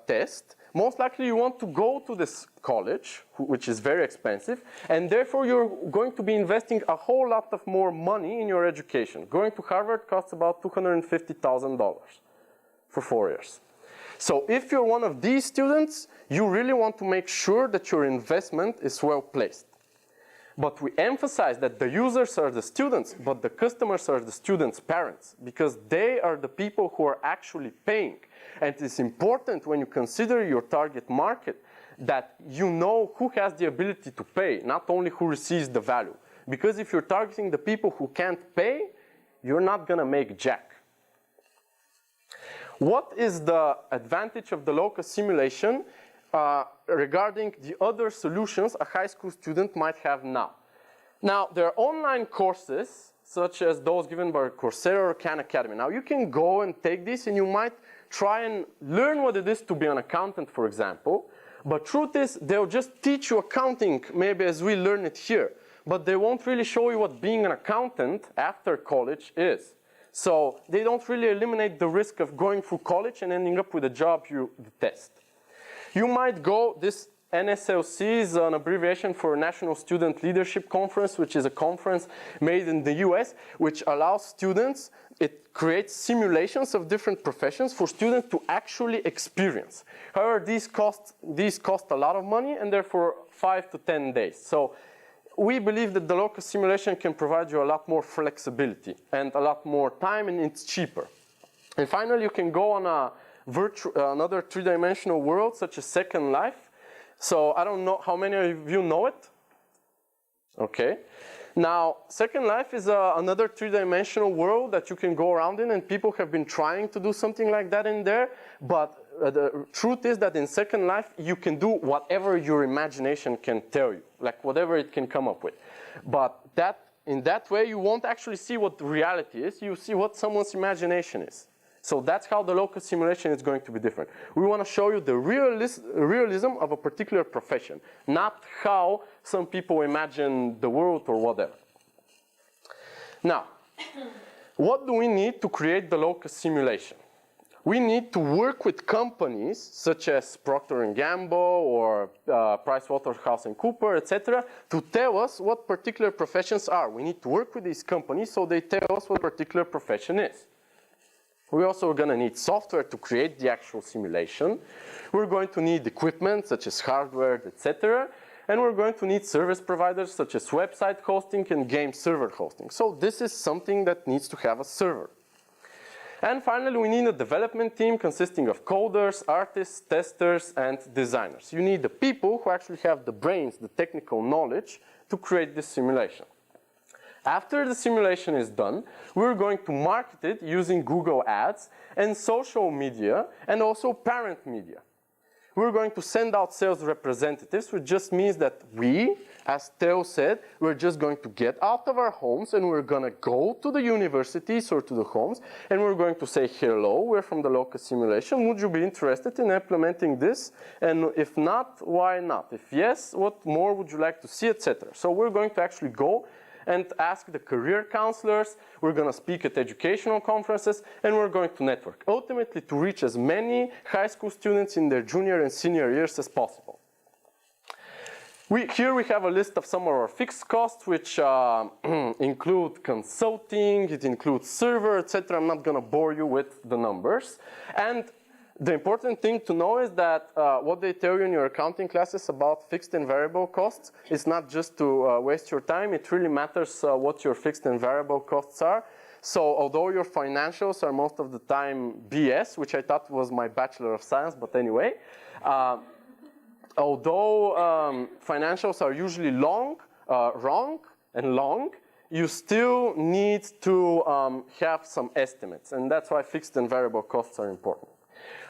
test, most likely you want to go to this college, which is very expensive, and therefore you're going to be investing a whole lot of more money in your education. Going to Harvard costs about $250,000 for 4 years. So if you're one of these students, you really want to make sure that your investment is well placed. But we emphasize that the users are the students, but the customers are the students' parents, because they are the people who are actually paying. And it's important when you consider your target market that you know who has the ability to pay, not only who receives the value. Because if you're targeting the people who can't pay, you're not going to make jack. What is the advantage of the locus simulation regarding the other solutions a high school student might have now? Now, there are online courses, such as those given by Coursera or Khan Academy. Now, you can go and take this, and you might try and learn what it is to be an accountant, for example. But truth is, they'll just teach you accounting, maybe as we learn it here. But they won't really show you what being an accountant after college is. So they don't really eliminate the risk of going through college and ending up with a job you detest. You might go, this NSLC is an abbreviation for National Student Leadership Conference, which is a conference made in the US, which allows students, it creates simulations of different professions for students to actually experience. However, these cost a lot of money, and therefore 5 to 10 days. So we believe that the locus simulation can provide you a lot more flexibility and a lot more time, and it's cheaper. And finally, you can go on another three-dimensional world, such as Second Life. So I don't know how many of you know it. Okay. Now, Second Life is another three-dimensional world that you can go around in, and people have been trying to do something like that in there. But the truth is that in Second Life, you can do whatever your imagination can tell you, like whatever it can come up with. But in that way, you won't actually see what reality is. You see what someone's imagination is. So that's how the locus simulation is going to be different. We want to show you the realism of a particular profession, not how some people imagine the world or whatever. Now, what do we need to create the locus simulation? We need to work with companies such as Procter & Gamble or PricewaterhouseCoopers, etc., to tell us what particular professions are. We need to work with these companies so they tell us what particular profession is. We're also going to need software to create the actual simulation. We're going to need equipment such as hardware, etc. And we're going to need service providers such as website hosting and game server hosting. So this is something that needs to have a server. And finally, we need a development team consisting of coders, artists, testers, and designers. You need the people who actually have the brains, the technical knowledge to create this simulation. After the simulation is done, we're going to market it using Google Ads and social media and also parent media. We're going to send out sales representatives, which just means that we As Theo said, we're just going to get out of our homes and we're going to go to the universities or to the homes and we're going to say, hello, we're from the local simulation. Would you be interested in implementing this? And if not, why not? If yes, what more would you like to see, etc. So we're going to actually go and ask the career counselors. We're going to speak at educational conferences and we're going to network, ultimately to reach as many high school students in their junior and senior years as possible. Here we have a list of some of our fixed costs, which include consulting, it includes server, etc. I'm not going to bore you with the numbers. And the important thing to know is that what they tell you in your accounting classes about fixed and variable costs is not just to waste your time. It really matters what your fixed and variable costs are. So although your financials are most of the time BS, which I thought was my Bachelor of Science, but anyway, although financials are usually wrong and long, you still need to have some estimates. And that's why fixed and variable costs are important.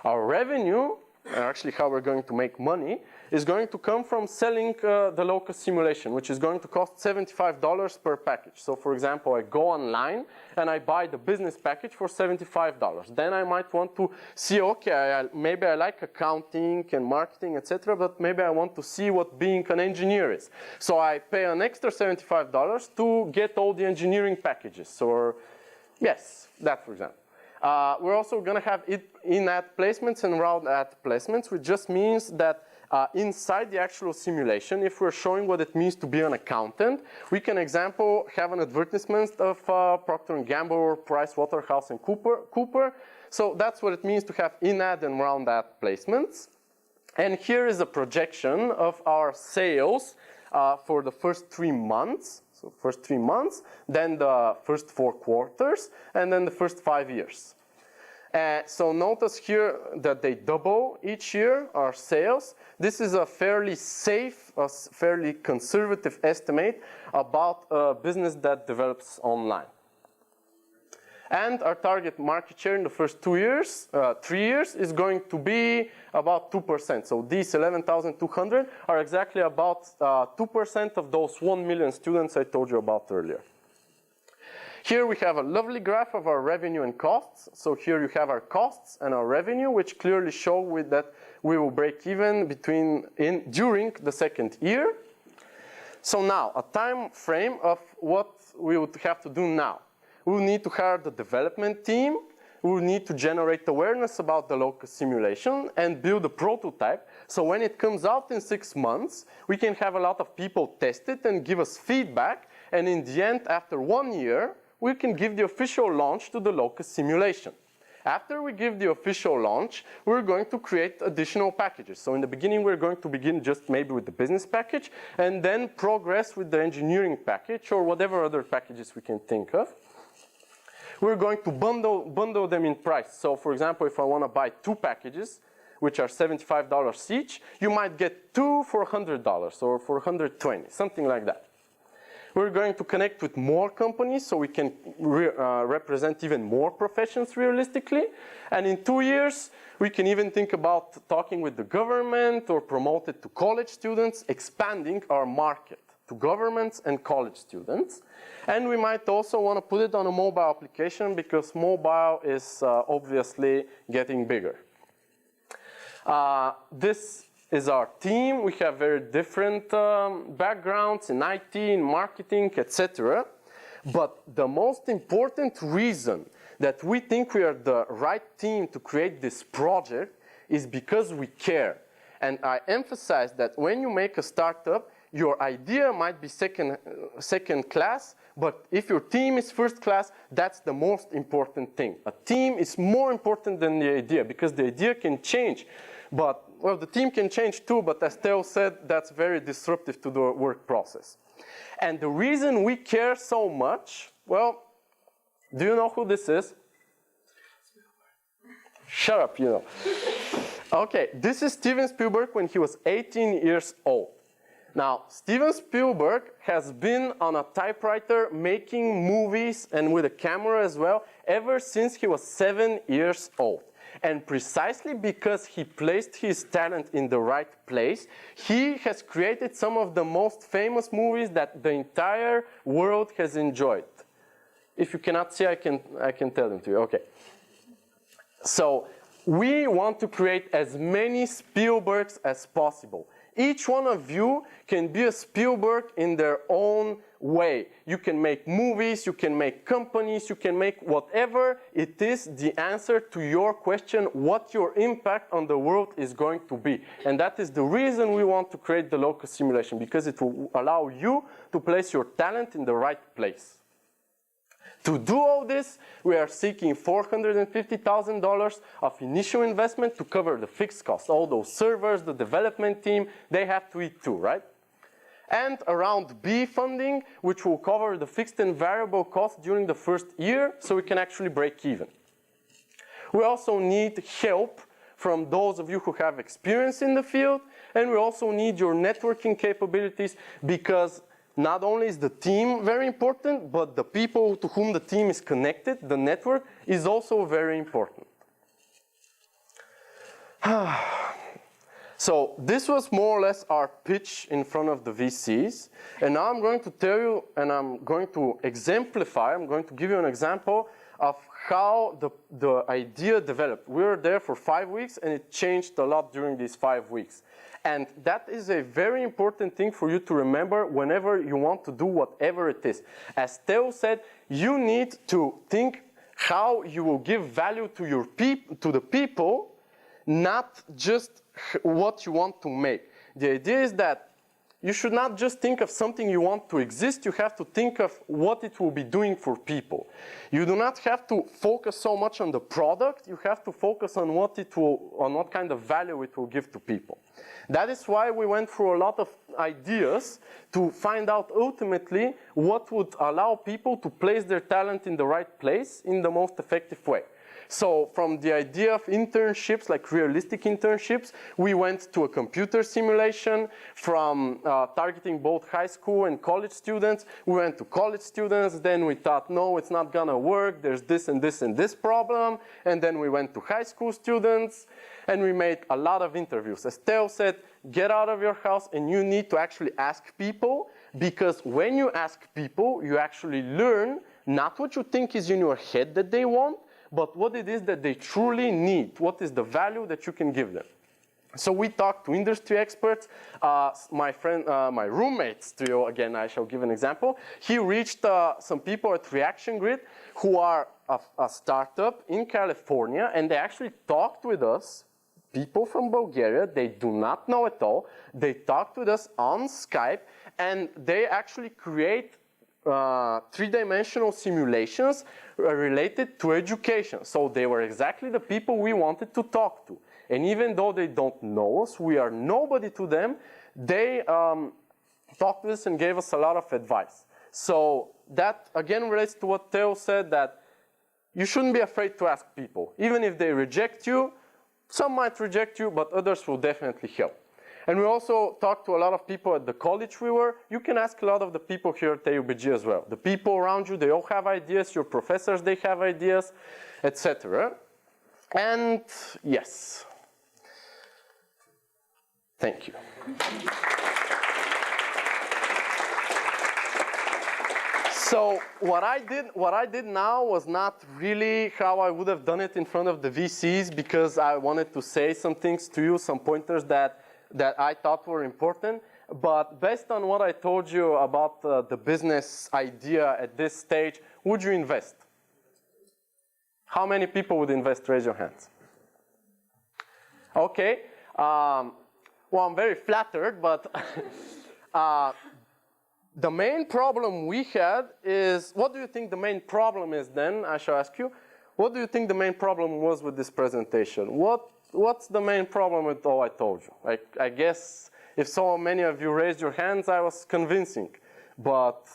Our revenue, actually how we're going to make money, is going to come from selling the local simulation, which is going to cost $75 per package. So for example, I go online and I buy the business package for $75. Then I might want to see, okay, maybe I like accounting and marketing, etc., but maybe I want to see what being an engineer is. So I pay an extra $75 to get all the engineering packages, or yes, that for example. We're also going to have in-ad placements and round-ad placements, which just means that inside the actual simulation, if we're showing what it means to be an accountant, we can, example, have an advertisement of Procter & Gamble or Price Waterhouse and Cooper. So that's what it means to have in-ad and round-ad placements. And here is a projection of our sales for the first 3 months. So first 3 months, then the first 4 quarters, and then the first 5 years. So notice here that they double each year, our sales. This is a fairly safe, a fairly conservative estimate about a business that develops online. And our target market share in the first 3 years is going to be about 2%. So these 11,200 are exactly about 2% of those 1 million students I told you about earlier. Here we have a lovely graph of our revenue and costs. So here you have our costs and our revenue, which clearly show that we will break even during the second year. So now, a time frame of what we would have to do now. We will need to hire the development team. We will need to generate awareness about the local simulation and build a prototype. So when it comes out in 6 months, we can have a lot of people test it and give us feedback. And in the end, after 1 year, we can give the official launch to the local simulation. After we give the official launch, we're going to create additional packages. So in the beginning, we're going to begin just maybe with the business package and then progress with the engineering package or whatever other packages we can think of. We're going to bundle them in price. So for example, if I want to buy 2 packages, which are $75 each, you might get 2 for $100 or for $120, something like that. We're going to connect with more companies so we can represent even more professions realistically. And in 2 years, we can even think about talking with the government or promote it to college students, expanding our market to governments and college students. And we might also want to put it on a mobile application because mobile is obviously getting bigger. This is our team. We have very different backgrounds in IT, in marketing, etc. But the most important reason that we think we are the right team to create this project is because we care. And I emphasize that when you make a startup, your idea might be second class, but if your team is first class, that's the most important thing. A team is more important than the idea because the idea can change. But, well, the team can change too, but as Theo said, that's very disruptive to the work process. And the reason we care so much, well, do you know who this is? Shut up, you know. Okay, this is Steven Spielberg when he was 18 years old. Now, Steven Spielberg has been on a typewriter making movies and with a camera as well ever since he was 7 years old. And precisely because he placed his talent in the right place, he has created some of the most famous movies that the entire world has enjoyed. If you cannot see, I can tell them to you. Okay. So we want to create as many Spielbergs as possible. Each one of you can be a Spielberg in their own way. You can make movies, you can make companies, you can make whatever it is the answer to your question, what your impact on the world is going to be. And that is the reason we want to create the local simulation, because it will allow you to place your talent in the right place. To do all this, we are seeking $450,000 of initial investment to cover the fixed costs. All those servers, the development team, they have to eat too, right? And around B funding, which will cover the fixed and variable costs during the first year, so we can actually break even. We also need help from those of you who have experience in the field, and we also need your networking capabilities, because not only is the team very important, but the people to whom the team is connected, the network, is also very important. So this was more or less our pitch in front of the VCs. And now I'm going to tell you, and I'm going to exemplify, I'm going to give you an example of how the idea developed. We were there for 5 weeks, and it changed a lot during these 5 weeks. And that is a very important thing for you to remember whenever you want to do whatever it is. As Theo said, you need to think how you will give value to to the people, not just what you want to make. The idea is that you should not just think of something you want to exist, you have to think of what it will be doing for people. You do not have to focus so much on the product, you have to focus on what kind of value it will give to people. That is why we went through a lot of ideas to find out ultimately what would allow people to place their talent in the right place in the most effective way. So from the idea of internships, like realistic internships, we went to a computer simulation. From targeting both high school and college students, we went to college students. Then we thought, no, it's not gonna work. There's this and this and this problem. And then we went to high school students, and we made a lot of interviews. As Theo said, get out of your house, and you need to actually ask people, because when you ask people, you actually learn not what you think is in your head that they want, but what it is that they truly need. What is the value that you can give them? So we talked to industry experts. My roommate, Theo, again, I shall give an example. He reached some people at Reaction Grid who are a startup in California, and they actually talked with us, people from Bulgaria they do not know at all. They talked with us on Skype, and they actually create three-dimensional simulations related to education. So they were exactly the people we wanted to talk to. And even though they don't know us, we are nobody to them, they talked to us and gave us a lot of advice. So that again relates to what Theo said, that you shouldn't be afraid to ask people. Even if they reject you, some might reject you, but others will definitely help. And we also talked to a lot of people at the college we were. You can ask a lot of the people here at AUBG as well. The people around you, they all have ideas. Your professors, they have ideas, etc. And yes. Thank you. So what I did now was not really how I would have done it in front of the VCs, because I wanted to say some things to you, some pointers that I thought were important. But based on what I told you about the business idea at this stage, would you invest? How many people would invest? Raise your hands. Okay. Well, I'm very flattered, but the main problem we had is, what do you think the main problem is then? I shall ask you. What do you think the main problem was with this presentation? What's the main problem with all I told you? I guess if so many of you raised your hands, I was convincing. But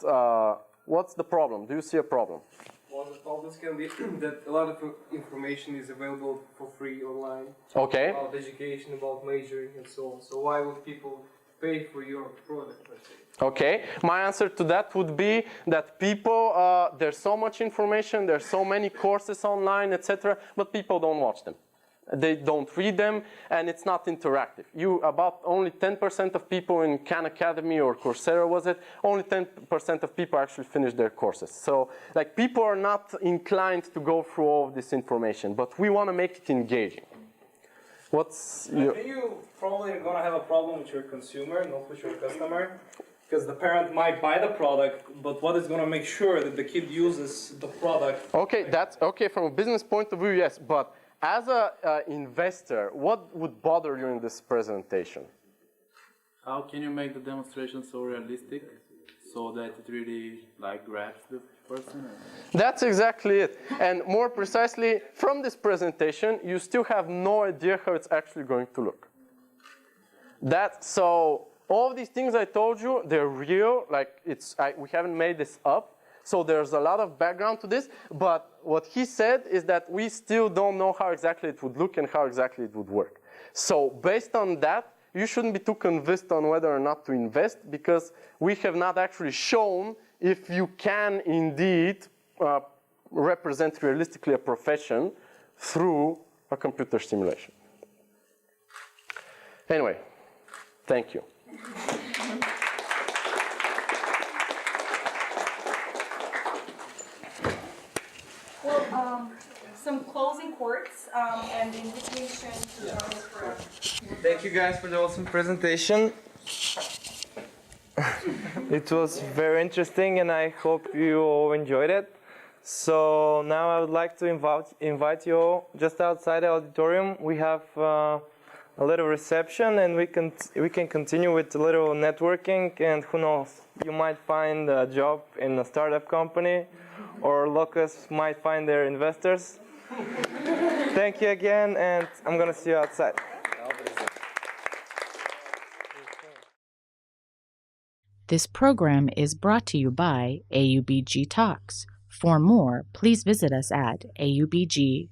what's the problem? Do you see a problem? Well, the problems can be that a lot of information is available for free online. Okay. About education, about majoring, and so on. So why would people pay for your product, let's say? Okay. My answer to that would be that people, there's so much information, there's so many courses online, etc., but people don't watch them. They don't read them, and it's not interactive. About only 10% of people in Khan Academy or Coursera, was it? Only 10% of people actually finish their courses. So like people are not inclined to go through all of this information, but we want to make it engaging. I think you probably are going to have a problem with your consumer, not with your customer. Because the parent might buy the product, but what is going to make sure that the kid uses the product? Okay, that's okay from a business point of view, yes. But as an investor, what would bother you in this presentation? How can you make the demonstration so realistic so that it really like grabs the person? That's exactly it. And more precisely, from this presentation, you still have no idea how it's actually going to look. So all of these things I told you, they're real. Like we haven't made this up. So there's a lot of background to this. But what he said is that we still don't know how exactly it would look and how exactly it would work. So based on that, you shouldn't be too convinced on whether or not to invest, because we have not actually shown if you can indeed represent realistically a profession through a computer simulation. Anyway, thank you. Well, some closing words and the invitation to join us for. Thank you guys for the awesome presentation. It was very interesting, and I hope you all enjoyed it. So now I would like to invite you all just outside the auditorium. We have a little reception, and we can continue with a little networking, and who knows, you might find a job in a startup company, or Locus might find their investors. Thank you again, and I'm gonna see you outside. This program is brought to you by AUBGTalks. For more, please visit us at aubg.bg/talks.